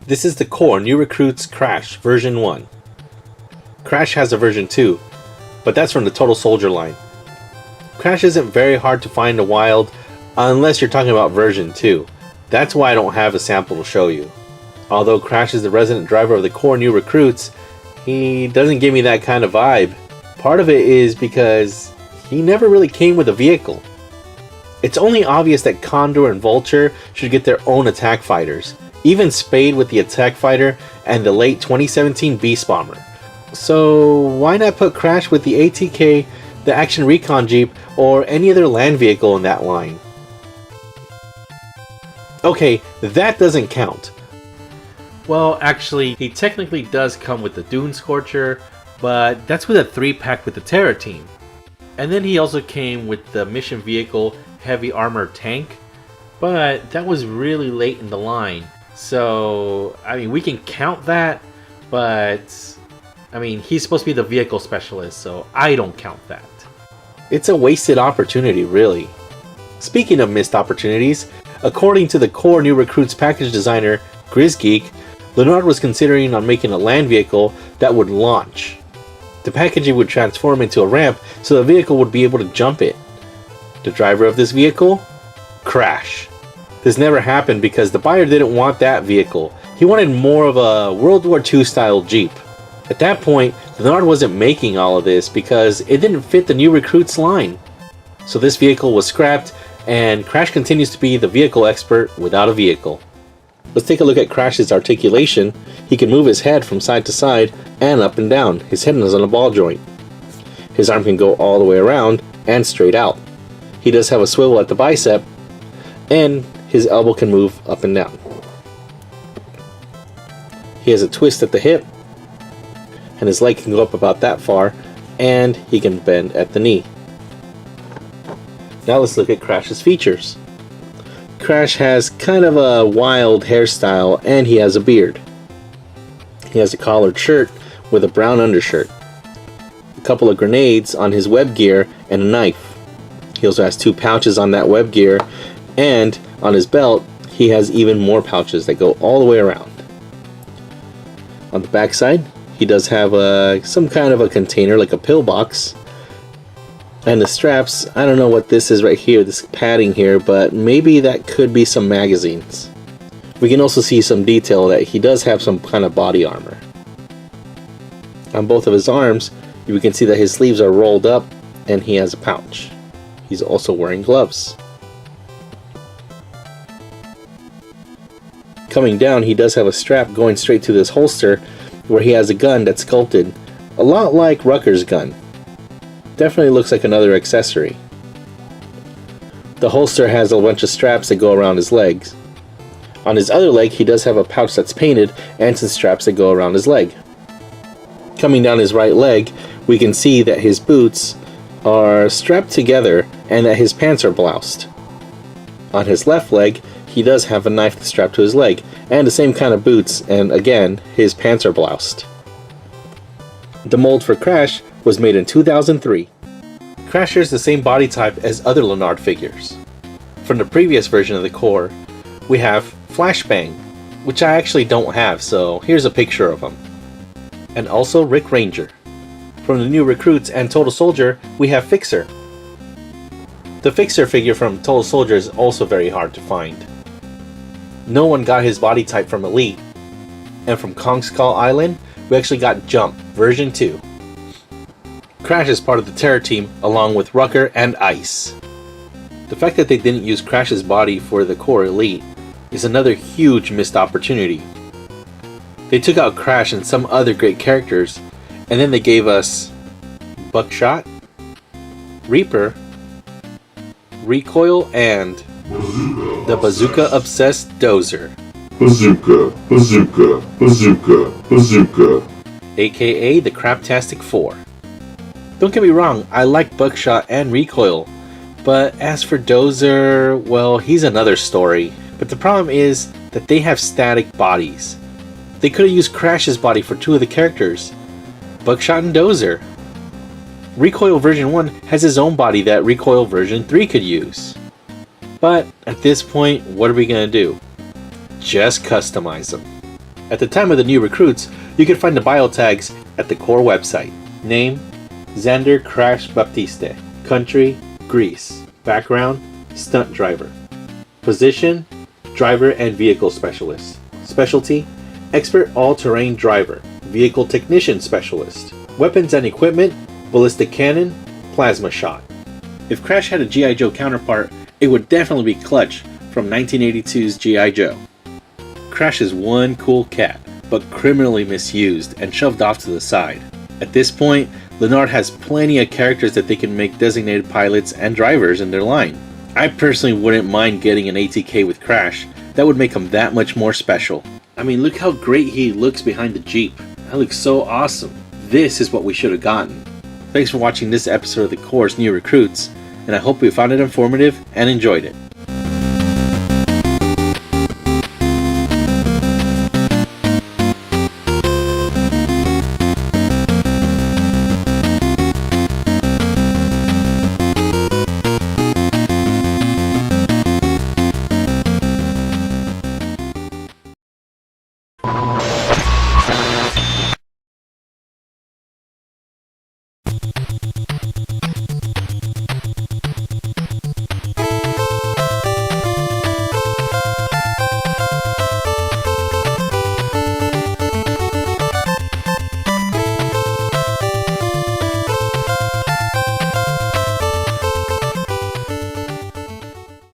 This is the core New Recruits Crash version 1. Crash has a version 2, but that's from the Total Soldier line. Crash isn't very hard to find in the wild unless you're talking about version 2. That's why I don't have a sample to show you. Although Crash is the resident driver of the core New Recruits, he doesn't give me that kind of vibe. Part of it is because he never really came with a vehicle. It's only obvious that Condor and Vulture should get their own attack fighters, even Spade with the attack fighter and the late 2017 Beast Bomber. So why not put Crash with the ATK, the Action Recon Jeep, or any other land vehicle in that line? Okay, that doesn't count. Well, actually, he technically does come with the Dune Scorcher, but that's with a 3-pack with the Terra Team. And then he also came with the Mission Vehicle Heavy Armor Tank, but that was really late in the line. So, I mean, we can count that, but, I mean, he's supposed to be the vehicle specialist, so I don't count that. It's a wasted opportunity, really. Speaking of missed opportunities, according to the core New Recruits package designer, GrizzGeek, Lanard was considering on making a land vehicle that would launch. The packaging would transform into a ramp so the vehicle would be able to jump it. The driver of this vehicle? Crash. This never happened because the buyer didn't want that vehicle. He wanted more of a World War II style Jeep. At that point, Lanard wasn't making all of this because it didn't fit the New Recruits line. So this vehicle was scrapped, and Crash continues to be the vehicle expert without a vehicle. Let's take a look at Crash's articulation. He can move his head from side to side and up and down. His head is on a ball joint. His arm can go all the way around and straight out. He does have a swivel at the bicep, and his elbow can move up and down. He has a twist at the hip, and his leg can go up about that far, and he can bend at the knee. Now let's look at Crash's features. Crash has kind of a wild hairstyle, and he has a beard. He has a collared shirt with a brown undershirt, a couple of grenades on his web gear, and a knife. He also has 2 pouches on that web gear, and on his belt he has even more pouches that go all the way around. On the back side, he does have some kind of a container, like a pillbox. And the straps, I don't know what this is right here, this padding here, but maybe that could be some magazines. We can also see some detail that he does have some kind of body armor. On both of his arms, we can see that his sleeves are rolled up and he has a pouch. He's also wearing gloves. Coming down, he does have a strap going straight to this holster where he has a gun that's sculpted a lot like Rucker's gun. Definitely looks like another accessory. The holster has a bunch of straps that go around his legs. On his other leg, he does have a pouch that's painted and some straps that go around his leg. Coming down his right leg, we can see that his boots are strapped together and that his pants are bloused. On his left leg, he does have a knife strapped to his leg and the same kind of boots, and again, his pants are bloused. The mold for Crash was made in 2003. Crash shares the same body type as other Lanard figures. From the previous version of the core, we have Flashbang, which I actually don't have, so here's a picture of him. And also Rick Ranger. From the New Recruits and Total Soldier, we have Fixer. The Fixer figure from Total Soldier is also very hard to find. No one got his body type from Elite. And from Kong Skull Island, we actually got Jump, version 2. Crash is part of the Terra Team along with Rucker and Ice. The fact that they didn't use Crash's body for the core Elite is another huge missed opportunity. They took out Crash and some other great characters, and then they gave us Buckshot, Reaper, Recoil, and the bazooka-obsessed Dozer. Bazooka, bazooka, bazooka, bazooka. AKA the Craptastic 4. Don't get me wrong, I like Buckshot and Recoil, but as for Dozer, well, he's another story. But the problem is that they have static bodies. They could have used Crash's body for 2 of the characters, Buckshot and Dozer. Recoil version 1 has his own body that Recoil version 3 could use. But at this point, what are we going to do? Just customize them. At the time of the new recruits, you can find the bio tags at the core website. Name, Xander Crash Baptiste. Country, Greece. Background, stunt driver. Position, driver and vehicle specialist. Specialty, expert all-terrain driver. Vehicle technician specialist. Weapons and equipment, ballistic cannon, plasma shot. If Crash had a G.I. Joe counterpart, it would definitely be Clutch from 1982's G.I. Joe. Crash is one cool cat, but criminally misused and shoved off to the side. At this point, Lanard has plenty of characters that they can make designated pilots and drivers in their line. I personally wouldn't mind getting an ATK with Crash. That would make him that much more special. I mean, look how great he looks behind the Jeep. That looks so awesome. This is what we should have gotten. Thanks for watching this episode of the Core's New Recruits, and I hope you found it informative and enjoyed it.